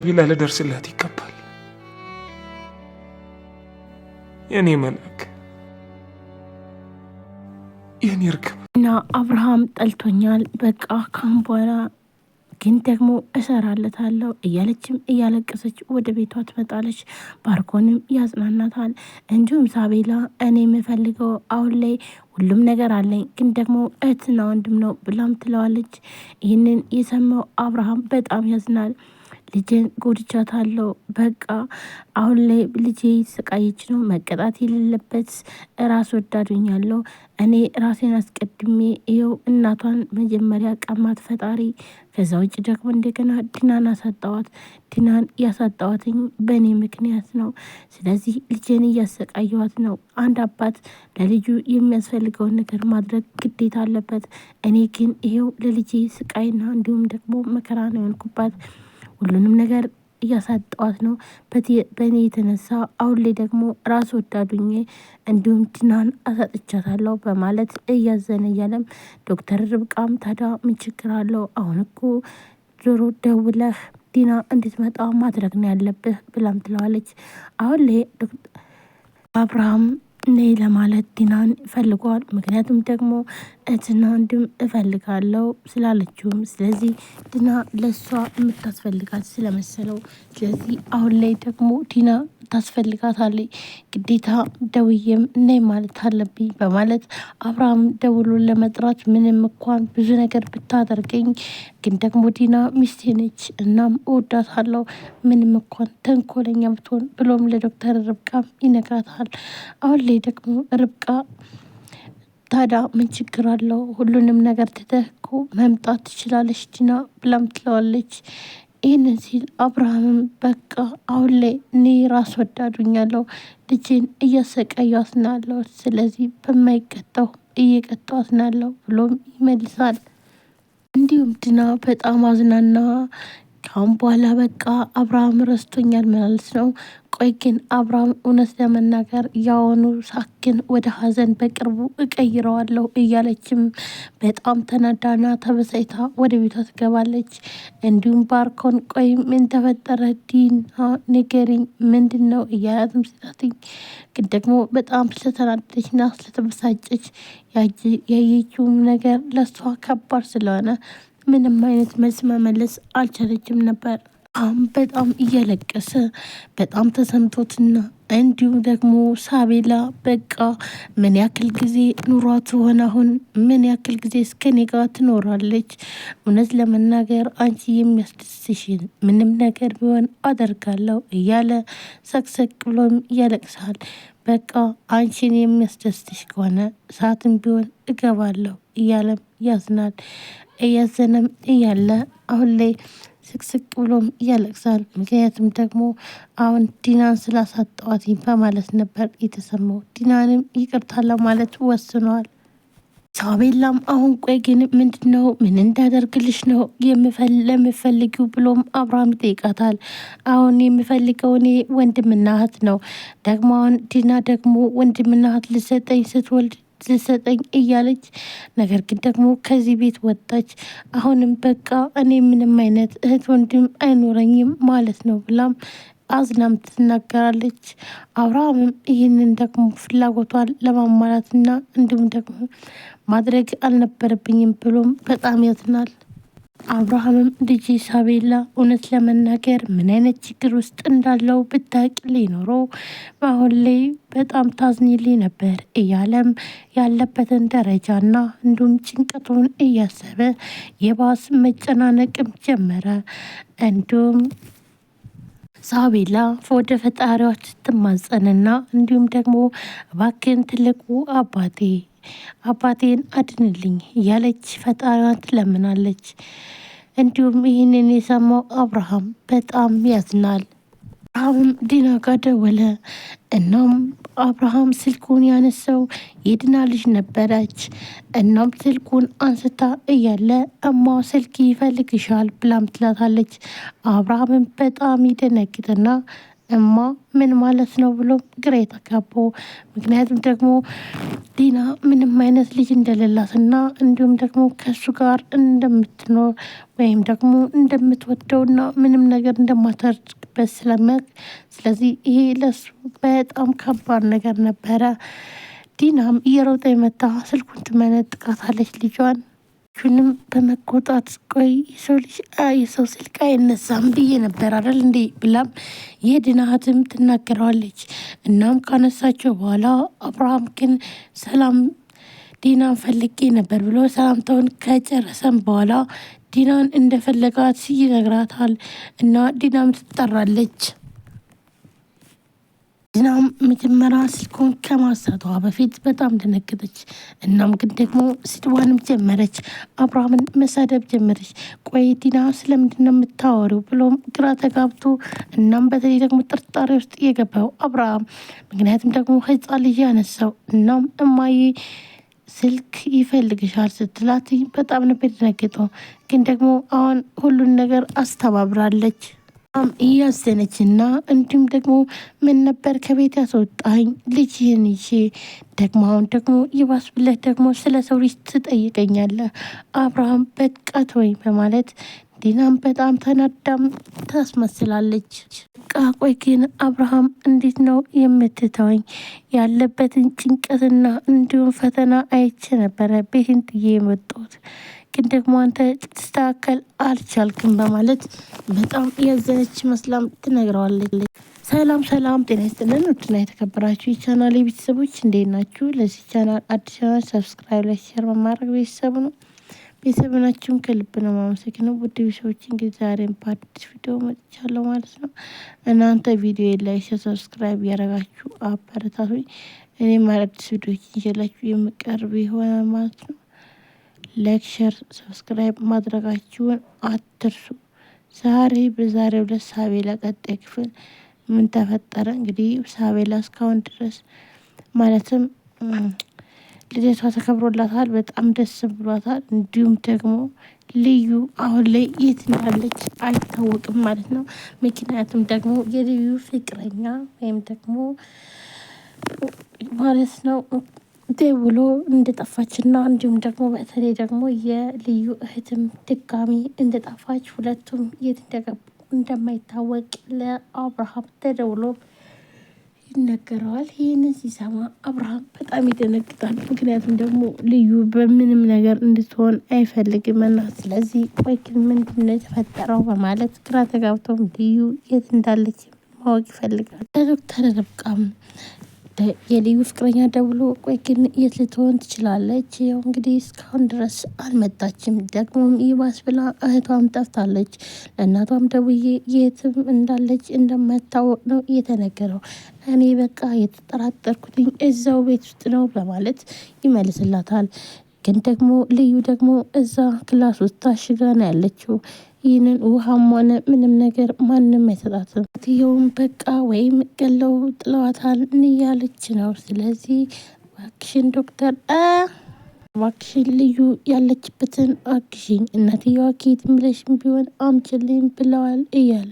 ቢላ ልደርስላት ይገባል። የኔ መልአክ፣ የኔ እርግብ እና አብርሃም ጠልቶኛል፣ በቃ ካሁን በኋላ ግን ደግሞ እሰራለታለሁ እያለችም እያለቀሰች ወደ ቤቷ ትመጣለች። ባርኮንም ያጽናናታል። እንዲሁም ሳቤላ እኔ የምፈልገው አሁን ላይ ሁሉም ነገር አለኝ፣ ግን ደግሞ እህትና ወንድም ነው ብላም ትለዋለች። ይህንን የሰማው አብርሃም በጣም ያዝናል። ልጄን ጎድቻታለሁ፣ በቃ አሁን ላይ ልጄ ስቃየች ነው፣ መቀጣት የሌለበት ራስ ወዳዱኛለሁ። እኔ ራሴን አስቀድሜ ይኸው እናቷን መጀመሪያ ቀማት ፈጣሪ። ከዛ ውጭ ደግሞ እንደገና ዲናን አሳጣዋት። ዲናን ያሳጣዋትኝ በእኔ ምክንያት ነው። ስለዚህ ልጄን እያሰቃየዋት ነው። አንድ አባት ለልጁ የሚያስፈልገውን ነገር ማድረግ ግዴታ አለበት። እኔ ግን ይኸው ለልጄ ስቃይና እንዲሁም ደግሞ መከራ ነው የሆንኩባት። ሁሉንም ነገር እያሳጠዋት ነው በእኔ የተነሳ። አሁን ላይ ደግሞ ራስ ወዳዱኜ እንዲሁም ዲናን አሳጥቻታለሁ በማለት እያዘነ እያለም ዶክተር ርብቃም ታዲያ ምን ችግር አለው? አሁን እኮ ዞሮ ደውለህ ዲና እንድትመጣ ማድረግ ነው ያለብህ ብላም ትለዋለች። አሁን ላይ አብርሃም ነይ ለማለት ዲናን ይፈልገዋል። ምክንያቱም ደግሞ እህትና ወንድም እፈልጋለሁ ስላለችውም፣ ስለዚህ ዲና ለሷ የምታስፈልጋት ስለመሰለው፣ ስለዚህ አሁን ላይ ደግሞ ዲና ታስፈልጋታለች። ግዴታ ደውዬም ነይ ማለት አለብኝ በማለት አብርሃም ደውሎ ለመጥራት ምንም እንኳን ብዙ ነገር ብታደርገኝ ግን ደግሞ ዲና ሚስቴ ነች፣ እናም እወዳታለሁ፣ ምንም እንኳን ተንኮለኛ ብትሆን ብሎም ለዶክተር ርብቃም ይነግራታል። አሁን ላይ ደግሞ ርብቃ ታዲያ ምን ችግር አለው? ሁሉንም ነገር ትተህ እኮ መምጣት ትችላለች ዲና ብላም ትለዋለች። ይህንን ሲል አብርሃምም በቃ አሁን ላይ እኔ ራስ ወዳዱኛለሁ፣ ልጄን እያሰቃያት ነው ያለው፣ ስለዚህ በማይቀጣው እየቀጣት ነው ያለው ብሎም ይመልሳል። እንዲሁም ዲና በጣም አዝናና ካሁን በኋላ በቃ አብርሃም ረስቶኛል ማለት ነው። ቆይ ግን አብርሃም እውነት ለመናገር ያወኑ ሳክን ወደ ሀዘን በቅርቡ እቀይረዋለሁ እያለችም በጣም ተናዳና ተበሳይታ ወደ ቤቷ ትገባለች። እንዲሁም ባርኮን ቆይ ምን ተፈጠረ ዲና ንገሪኝ፣ ምንድን ነው እያላትም ሲላትኝ ግን ደግሞ በጣም ስለተናደደችና ስለተበሳጨች ያየችውም ነገር ለሷ ከባድ ስለሆነ ምንም አይነት መልስ መመለስ አልቻለችም ነበር። አሁን በጣም እያለቀሰ በጣም ተሰምቶትና እንዲሁም ደግሞ ሳቤላ በቃ ምን ያክል ጊዜ ኑሯት ሆነ፣ አሁን ምን ያክል ጊዜ እስከኔ ጋር ትኖራለች? እውነት ለመናገር አንቺ የሚያስደስትሽን ምንም ነገር ቢሆን አደርጋለሁ እያለ ሰቅሰቅ ብሎም ያለቅሳል። በቃ አንቺን የሚያስደስትሽ ከሆነ ሰዓትም ቢሆን እገባለሁ እያለም ያዝናል። እያዘነም እያለ አሁን ላይ ስቅስቅ ብሎም ያለቅሳል። ምክንያቱም ደግሞ አሁን ዲናን ስላሳጠዋትኝ በማለት ነበር የተሰማው። ዲናንም ይቅርታ ለማለት ወስነዋል። ሳቤላም አሁን ቆይ ግን ምንድን ነው ምን እንዳደርግልሽ ነው ለምፈልጊው ብሎም አብርሃም ይጠይቃታል። አሁን የምፈልገው እኔ ወንድምና እህት ነው። ደግሞ አሁን ዲና ደግሞ ወንድምና እህት ልሰጠኝ ስትወልድ ልሰጠኝ እያለች ነገር ግን ደግሞ ከዚህ ቤት ወጣች። አሁንም በቃ እኔ ምንም አይነት እህት ወንድም አይኖረኝም ማለት ነው ብላም አዝናም ትናገራለች። አብርሃምም ይህንን ደግሞ ፍላጎቷን ለማሟላትና እንዲሁም ደግሞ ማድረግ አልነበረብኝም ብሎም በጣም ያዝናል። አብርሃምም ልጅ ሳቤላ እውነት ለመናገር ምን አይነት ችግር ውስጥ እንዳለው ብታውቂልኝ ኖሮ አሁን ላይ በጣም ታዝኒልኝ ነበር እያለም ያለበትን ደረጃና እንዲሁም ጭንቀቱን እያሰበ የባስ መጨናነቅም ጀመረ። እንዲሁም ሳቤላ ወደ ፈጣሪዋ ስትማጸንና እንዲሁም ደግሞ እባክን ትልቁ አባቴን አድንልኝ እያለች ፈጣሪዋን ትለምናለች። እንዲሁም ይህንን የሰማው አብርሃም በጣም ያዝናል። አብርሃምም ዲና ጋር ደወለ። እናም አብርሃም ስልኩን ያነሳው የዲና ልጅ ነበረች። እናም ስልኩን አንስታ እያለ እማ ስልክ ይፈልግሻል ብላም ትላታለች። አብርሃምም በጣም ይደነግጥና እማ ምን ማለት ነው ብሎ ግራ የተጋቡ። ምክንያቱም ደግሞ ዲና ምንም አይነት ልጅ እንደሌላትና እንዲሁም ደግሞ ከእሱ ጋር እንደምትኖር ወይም ደግሞ እንደምትወደውና ምንም ነገር እንደማታደርግበት ስለሚያውቅ፣ ስለዚህ ይሄ ለሱ በጣም ከባድ ነገር ነበረ። ዲናም እየሮጠ የመታ ስልኩን ትመነጥቃታለች ልጇን ቹንም በመቆጣት ቆይ የሰው ስልክ አይነሳም ብዬ ነበር አይደል እንዴ ብላም የድናትም ትናገረዋለች። እናም ካነሳቸው በኋላ አብርሃም ግን ሰላም ዲናን ፈልጌ ነበር ብሎ ሰላምታውን ከጨረሰም በኋላ ዲናን እንደፈለጋት ይነግራታል። እና ዲናም ትጠራለች። ዲናም መጀመሪያ ስልኩን ከማንሳቷ በፊት በጣም ደነገጠች። እናም ግን ደግሞ ስድዋንም ጀመረች። አብርሃምን መሳደብ ጀመረች። ቆይ ዲና ስለምንድን ነው የምታወሪው ብሎም ግራ ተጋብቶ፣ እናም በተለይ ደግሞ ጥርጣሬ ውስጥ የገባው አብርሃም ምክንያቱም ደግሞ ህፃን ልጅ ያነሳው። እናም እማዬ ስልክ ይፈልግሻል ስትላት በጣም ነበር የደነገጠው። ግን ደግሞ አሁን ሁሉን ነገር አስተባብራለች። እያዘነች እና እንዲሁም ደግሞ ምን ነበር ከቤት ያስወጣኝ ልጅህን ይዤ ደግሞ አሁን ደግሞ ይባስ ብለህ ደግሞ ስለ ሰው ልጅ ትጠይቀኛለህ አብርሃም በቃ ተወኝ በማለት ዲናም በጣም ተናዳም ታስመስላለች። ቆይ ግን አብርሃም እንዴት ነው የምትተወኝ? ያለበትን ጭንቀትና እንዲሁም ፈተና አይቼ ነበረ ቤቴን ጥዬ የመጣሁት፣ ግን ደግሞ አንተ ትስተካከል አልቻልክም በማለት በጣም ያዘነች መስላም ትነግረዋለች። ሰላም ሰላም፣ ጤና ይስጥልን ውድና የተከበራችሁ የቻናል ቤተሰቦች እንዴት ናችሁ? ለዚህ ቻናል አዲስ ቻናል ሰብስክራይብ፣ ላይክ፣ ሼር በማድረግ ቤተሰቡ ነው ቤተሰብናችሁን ከልብ ነው ማመሰግነው። ውድ ቤተሰቦች እንግዲህ ዛሬም በአዲስ ቪዲዮ መጥቻለሁ ማለት ነው። እናንተ ቪዲዮ ላይክ፣ ሰብስክራይብ ያደረጋችሁ አበረታቱኝ። እኔም አዲስ ቪዲዮዎች ይዤላችሁ የምቀርብ ይሆናል ማለት ነው። ላይክ፣ ሼር፣ ሰብስክራይብ ማድረጋችሁን አትርሱ። ዛሬ በዛሬው ዕለት ሳቤላ ቀጣይ ክፍል ምን ተፈጠረ? እንግዲህ ሳቤላ እስካሁን ድረስ ማለትም ልደቷ ተከብሮላታል። በጣም ደስ ብሏታል። እንዲሁም ደግሞ ልዩ አሁን ላይ የት እንዳለች አይታወቅም ማለት ነው። ምክንያቱም ደግሞ የልዩ ፍቅረኛ ወይም ደግሞ ማለት ነው ደውሎ እንደጠፋችና እንዲሁም ደግሞ በተለይ ደግሞ የልዩ እህትም ድጋሚ እንደጠፋች ሁለቱም የት እንደገቡ እንደማይታወቅ ለአብርሃም ተደውሎ ይነገረዋል። ይህንን ሲሰማ አብርሃም በጣም ይደነግጣል። ምክንያቱም ደግሞ ልዩ በምንም ነገር እንድትሆን አይፈልግምና፣ ስለዚህ ቆይ ግን ምንድን ነው የተፈጠረው በማለት ግራ ተጋብቶም ልዩ የት እንዳለች ማወቅ ይፈልጋል። ለዶክተር ርብቃም የልዩ ፍቅረኛ ደውሎ ቆይ ግን የት ልትሆን ትችላለች? ያው እንግዲህ እስካሁን ድረስ አልመጣችም። ደግሞም ይባስ ብላ እህቷም ጠፍታለች። ለእናቷም ደውዬ የትም እንዳለች እንደማታወቅ ነው እየተነገረው። እኔ በቃ የተጠራጠርኩትኝ እዛው ቤት ውስጥ ነው በማለት ይመልስላታል። ግን ደግሞ ልዩ ደግሞ እዛ ክላስ ውስጥ ታሽጋ ነው ያለችው። ይህንን ውሃም ሆነ ምንም ነገር ማንም አይሰጣትም። ትየውም በቃ ወይም ገለው ጥለዋታል እያለች ነው። ስለዚህ እባክሽን ዶክተር እባክሽን ልዩ ያለችበትን አግዥኝ፣ እናትየዋ ኬት ብለሽም ቢሆን አምጪልኝ ብለዋል እያለ